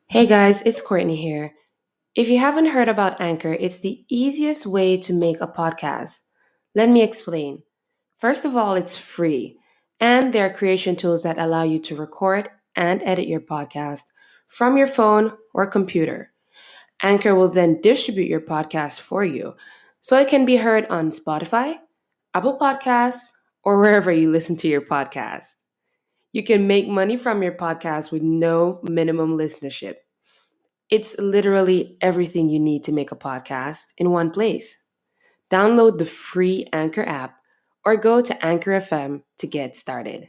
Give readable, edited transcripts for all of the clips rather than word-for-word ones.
Hey guys, it's Courtney here. If you haven't heard about Anchor, it's the easiest way to make a podcast. Let me explain. First of all, it's free, and there are creation tools that allow you to record and edit your podcast from your phone or computer. Anchor will then distribute your podcast for you so it can be heard on Spotify, Apple Podcasts, or wherever you listen to your podcast. You can make money from your podcast with no minimum listenership. It's literally everything you need to make a podcast in one place. Download the free Anchor app or go to Anchor FM to get started.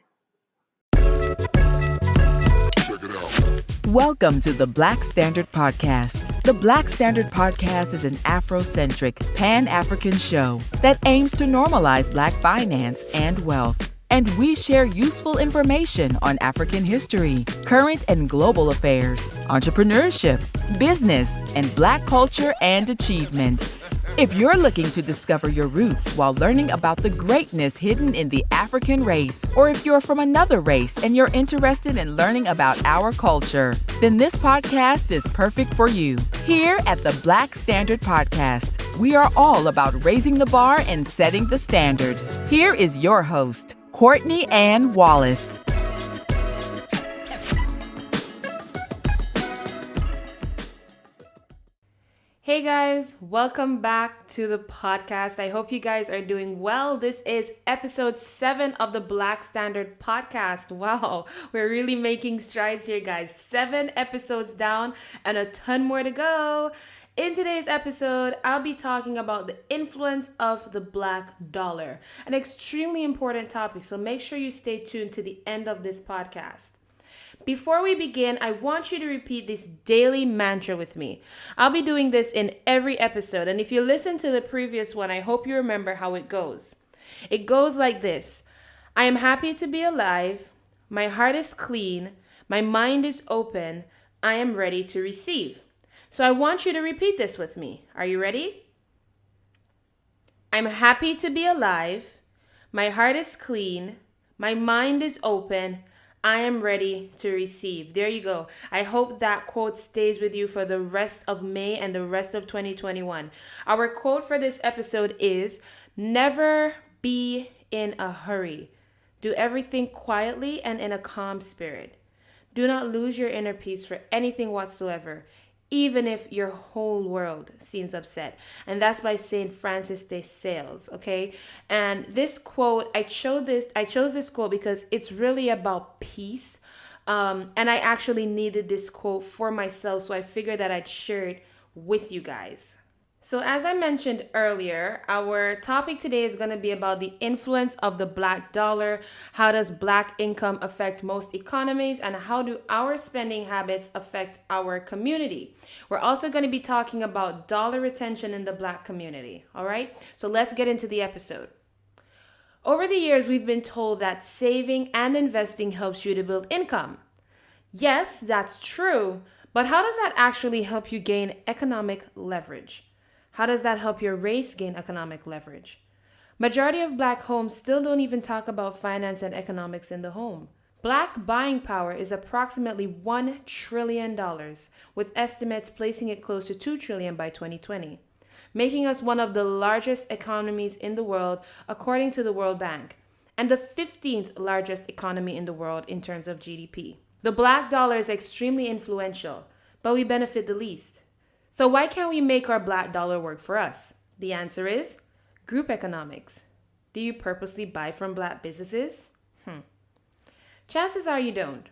Welcome to the Black Standard Podcast. The Black Standard Podcast is an Afrocentric, Pan-African show that aims to normalize Black finance and wealth. And we share useful information on African history, current and global affairs, entrepreneurship, business, and Black culture and achievements. If you're looking to discover your roots while learning about the greatness hidden in the African race, or if you're from another race and you're interested in learning about our culture, then this podcast is perfect for you. Here at the Black Standard Podcast, we are all about raising the bar and setting the standard. Here is your host, Courtney Ann Wallace. Hey guys, welcome back to the podcast. I hope you guys are doing well. This is episode 7 of the Black Standard Podcast. Wow, we're really making strides here, guys. 7 episodes down and a ton more to go. In today's episode, I'll be talking about the influence of the Black dollar, an extremely important topic, so make sure you stay tuned to the end of this podcast. Before we begin, I want you to repeat this daily mantra with me. I'll be doing this in every episode, and if you listen to the previous one, I hope you remember how it goes. It goes like this: I am happy to be alive, my heart is clean, my mind is open, I am ready to receive. So I want you to repeat this with me. Are you ready? I'm happy to be alive, my heart is clean, my mind is open, I am ready to receive. There you go. I hope that quote stays with you for the rest of May and the rest of 2021. Our quote for this episode is, never be in a hurry. Do everything quietly and in a calm spirit. Do not lose your inner peace for anything whatsoever, even if your whole world seems upset. And that's by Saint Francis de Sales, okay? And this quote, I chose this quote because it's really about peace. And I actually needed this quote for myself, so I figured that I'd share it with you guys. So as I mentioned earlier, our topic today is going to be about the influence of the Black dollar. How does Black income affect most economies, and how do our spending habits affect our community? We're also going to be talking about dollar retention in the Black community. All right, so let's get into the episode. Over the years, we've been told that saving and investing helps you to build income. Yes, that's true, but how does that actually help you gain economic leverage? How does that help your race gain economic leverage? Majority of Black homes still don't even talk about finance and economics in the home. Black buying power is approximately $1 trillion, with estimates placing it close to $2 trillion by 2020, making us one of the largest economies in the world according to the World Bank, and the 15th largest economy in the world in terms of GDP. The Black dollar is extremely influential, but we benefit the least. So why can't we make our Black dollar work for us? The answer is group economics. Do you purposely buy from Black businesses? Chances are you don't.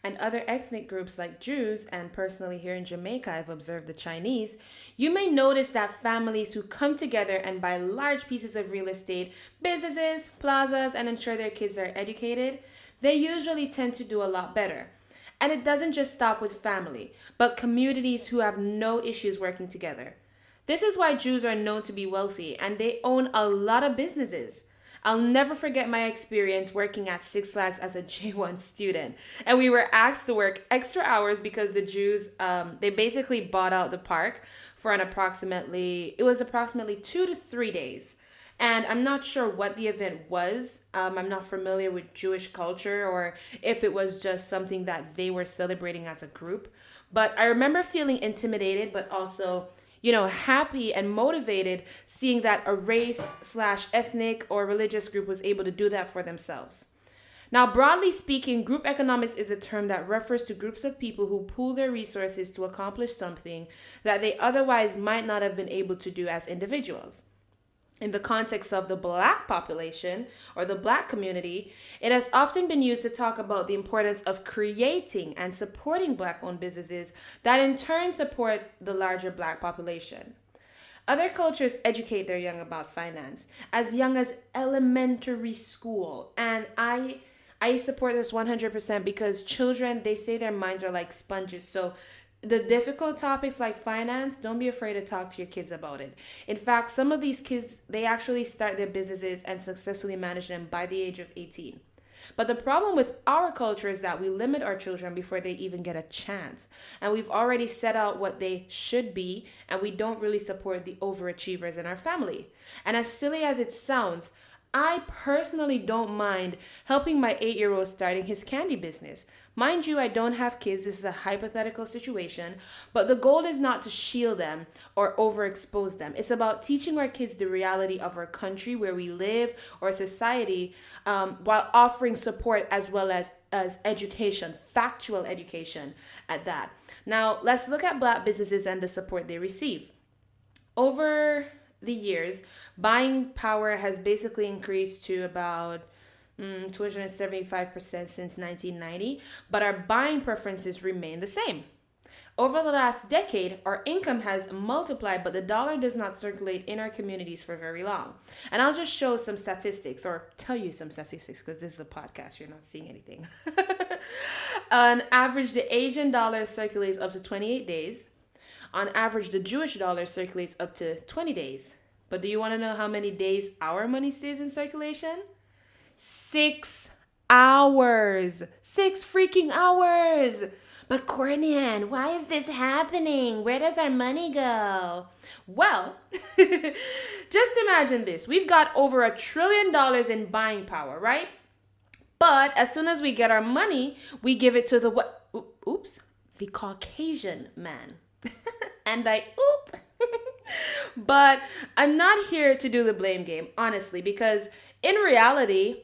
And other ethnic groups like Jews, and personally here in Jamaica, I've observed the Chinese, you may notice that families who come together and buy large pieces of real estate, businesses, plazas, and ensure their kids are educated, they usually tend to do a lot better. And it doesn't just stop with family, but communities who have no issues working together. This is why Jews are known to be wealthy, and they own a lot of businesses. I'll never forget my experience working at Six Flags as a J1 student. And we were asked to work extra hours because the Jews, they basically bought out the park for approximately 2 to 3 days. And I'm not sure what the event was. I'm not familiar with Jewish culture or if it was just something that they were celebrating as a group. But I remember feeling intimidated, but also, happy and motivated seeing that a race slash ethnic or religious group was able to do that for themselves. Now, broadly speaking, group economics is a term that refers to groups of people who pool their resources to accomplish something that they otherwise might not have been able to do as individuals. In the context of the Black population or the Black community, it has often been used to talk about the importance of creating and supporting Black-owned businesses that in turn support the larger Black population. Other cultures educate their young about finance as young as elementary school, and I support this 100% because children, they say their minds are like sponges. So the difficult topics like finance, don't be afraid to talk to your kids about it. In fact, some of these kids, they actually start their businesses and successfully manage them by the age of 18. But the problem with our culture is that we limit our children before they even get a chance. And we've already set out what they should be, and we don't really support the overachievers in our family. And as silly as it sounds, I personally don't mind helping my 8-year-old starting his candy business. Mind you, I don't have kids. This is a hypothetical situation, but the goal is not to shield them or overexpose them. It's about teaching our kids the reality of our country, where we live, or society, while offering support as well as education, factual education at that. Now, let's look at Black businesses and the support they receive. Over the years, buying power has basically increased to about 275% since 1990, but our buying preferences remain the same. Over the last decade, our income has multiplied, but the dollar does not circulate in our communities for very long. And I'll just show some statistics, or tell you some statistics, because this is a podcast, you're not seeing anything. On average, the Asian dollar circulates up to 28 days. On average, the Jewish dollar circulates up to 20 days. But do you want to know how many days our money stays in circulation? 6 hours. 6 freaking hours. But Cornian, why is this happening? Where does our money go? Well, just imagine this. We've got over $1 trillion in buying power, right? But as soon as we get our money, we give it to the Caucasian man. And but I'm not here to do the blame game, honestly, because in reality,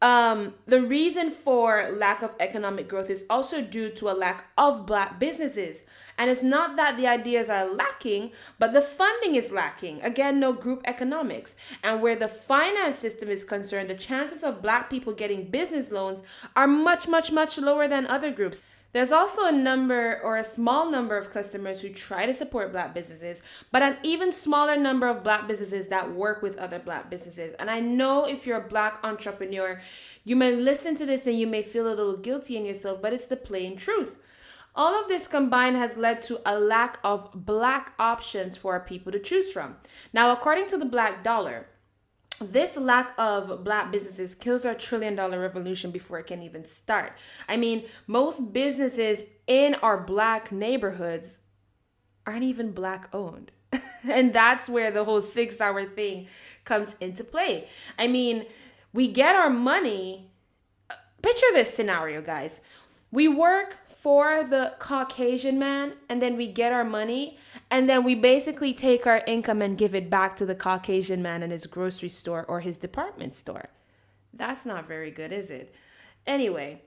the reason for lack of economic growth is also due to a lack of Black businesses. And it's not that the ideas are lacking, but the funding is lacking. Again, no group economics. And where the finance system is concerned, the chances of Black people getting business loans are much, much, much lower than other groups. There's also a small number of customers who try to support Black businesses, but an even smaller number of Black businesses that work with other Black businesses. And I know if you're a Black entrepreneur, you may listen to this and you may feel a little guilty in yourself, but it's the plain truth. All of this combined has led to a lack of Black options for people to choose from. Now, according to the Black dollar, this lack of Black businesses kills our $1 trillion revolution before it can even start. I mean, most businesses in our Black neighborhoods aren't even Black owned. And that's where the whole 6-hour thing comes into play. I mean, we get our money. Picture this scenario, guys. We work for the Caucasian man, and then we get our money, and then we basically take our income and give it back to the Caucasian man in his grocery store or his department store. That's not very good, is it? Anyway,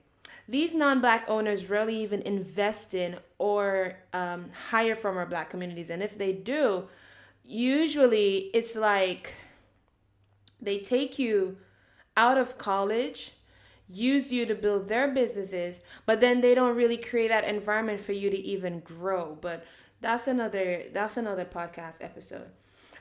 these non-Black owners rarely even invest in or hire from our Black communities. And if they do, usually it's like they take you out of college, use you to build their businesses, but then they don't really create that environment for you to even grow. But that's another podcast episode.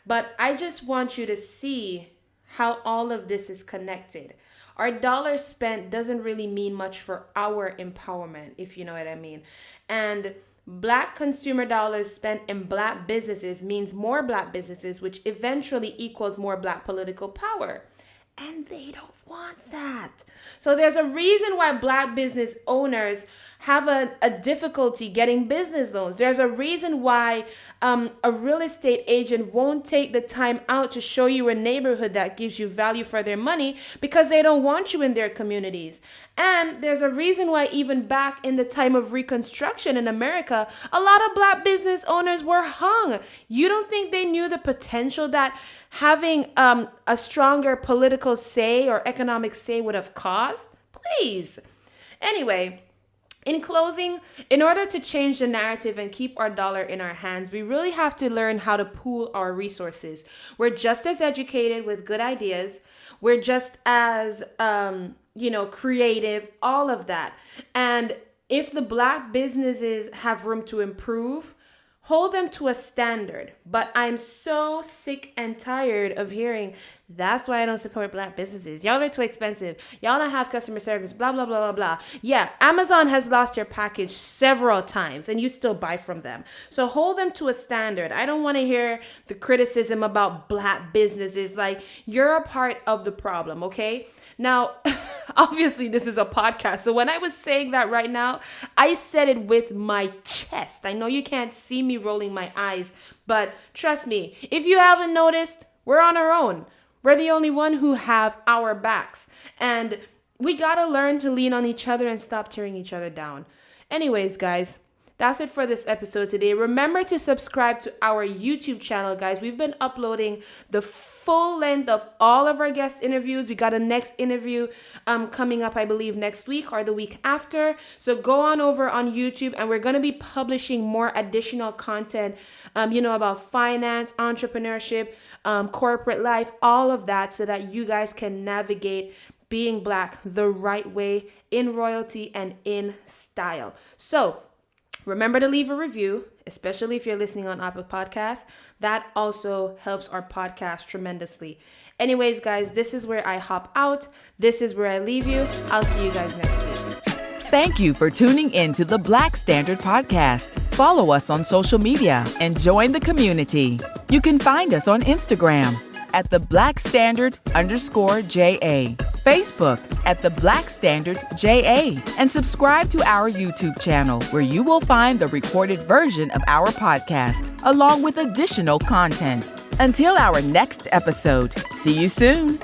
But I just want you to see how all of this is connected. Our dollar spent doesn't really mean much for our empowerment, if you know what I mean. And Black consumer dollars spent in Black businesses means more Black businesses, which eventually equals more Black political power. And they don't want that. So there's a reason why Black business owners have a difficulty getting business loans. There's a reason why a real estate agent won't take the time out to show you a neighborhood that gives you value for their money, because they don't want you in their communities. And there's a reason why even back in the time of Reconstruction in America, a lot of Black business owners were hung. You don't think they knew the potential that having a stronger political say or economic say would have caused? Please. Anyway, in closing, in order to change the narrative and keep our dollar in our hands, we really have to learn how to pool our resources. We're just as educated with good ideas. We're just as, creative, all of that. And if the Black businesses have room to improve, hold them to a standard. But I'm so sick and tired of hearing, that's why I don't support Black businesses. Y'all are too expensive. Y'all don't have customer service, blah, blah, blah, blah, blah. Yeah, Amazon has lost your package several times and you still buy from them. So hold them to a standard. I don't want to hear the criticism about Black businesses. Like, you're a part of the problem, okay? Now, obviously, this is a podcast. So when I was saying that right now, I said it with my chest. I know you can't see me rolling my eyes, but trust me, if you haven't noticed, we're on our own. We're the only one who have our backs. And we got to learn to lean on each other and stop tearing each other down. Anyways, guys, that's it for this episode today. Remember to subscribe to our YouTube channel, guys. We've been uploading the full length of all of our guest interviews. We got a next interview coming up, I believe, next week or the week after. So go on over on YouTube, and we're going to be publishing more additional content, about finance, entrepreneurship, corporate life, all of that, so that you guys can navigate being Black the right way, in royalty and in style. So remember to leave a review, especially if you're listening on Apple Podcasts. That also helps our podcast tremendously. Anyways, guys, this is where I hop out. This is where I leave you. I'll see you guys next week. Thank you for tuning in to the Black Standard Podcast. Follow us on social media and join the community. You can find us on Instagram at the Black Standard _JA, Facebook at the Black Standard JA, and subscribe to our YouTube channel, where you will find the recorded version of our podcast, along with additional content. Until our next episode, see you soon.